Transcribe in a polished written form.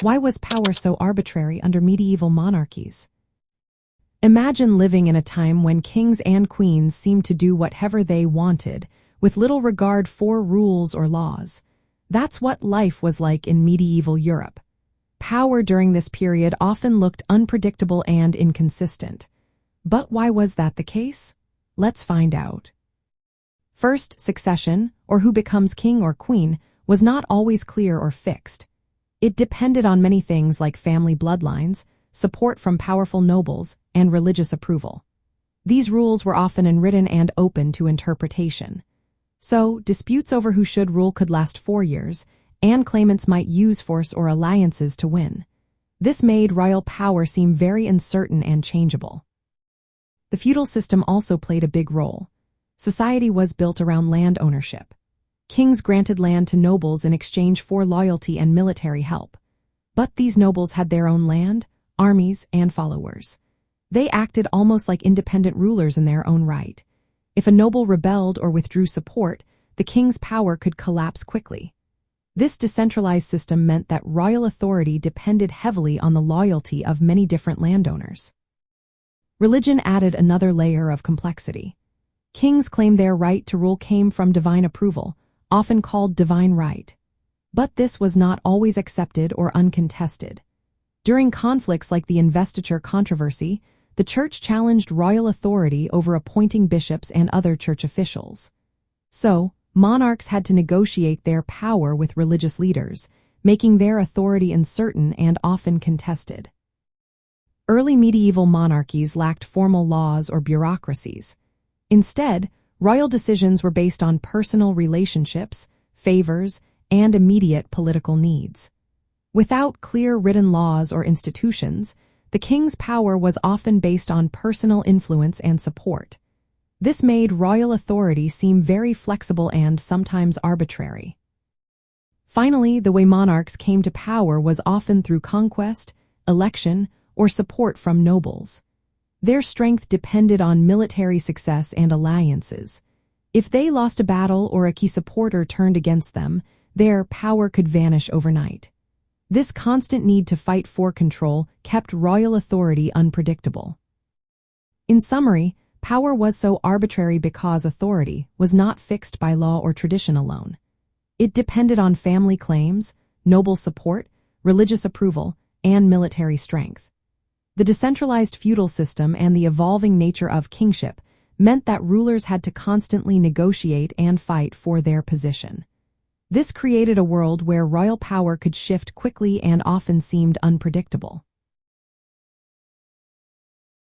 Why was power so arbitrary under medieval monarchies? Imagine living in a time when kings and queens seemed to do whatever they wanted, with little regard for rules or laws. That's what life was like in medieval Europe. Power during this period often looked unpredictable and inconsistent. But why was that the case? Let's find out. First, succession, or who becomes king or queen, was not always clear or fixed. It depended on many things like family bloodlines, support from powerful nobles, and religious approval. These rules were often unwritten and open to interpretation. So, disputes over who should rule could last 4 years, and claimants might use force or alliances to win. This made royal power seem very uncertain and changeable. The feudal system also played a big role. Society was built around land ownership. Kings granted land to nobles in exchange for loyalty and military help. But these nobles had their own land, armies, and followers. They acted almost like independent rulers in their own right. If a noble rebelled or withdrew support, the king's power could collapse quickly. This decentralized system meant that royal authority depended heavily on the loyalty of many different landowners. Religion added another layer of complexity. Kings claimed their right to rule came from divine approval, often called divine right. But this was not always accepted or uncontested. During conflicts like the investiture controversy, the church challenged royal authority over appointing bishops and other church officials. So, monarchs had to negotiate their power with religious leaders, making their authority uncertain and often contested. Early medieval monarchies lacked formal laws or bureaucracies. Instead, royal decisions were based on personal relationships, favors, and immediate political needs. Without clear written laws or institutions, the king's power was often based on personal influence and support. This made royal authority seem very flexible and sometimes arbitrary. Finally, the way monarchs came to power was often through conquest, election, or support from nobles. Their strength depended on military success and alliances. If they lost a battle or a key supporter turned against them, their power could vanish overnight. This constant need to fight for control kept royal authority unpredictable. In summary, power was so arbitrary because authority was not fixed by law or tradition alone. It depended on family claims, noble support, religious approval, and military strength. The decentralized feudal system and the evolving nature of kingship meant that rulers had to constantly negotiate and fight for their position. This created a world where royal power could shift quickly and often seemed unpredictable.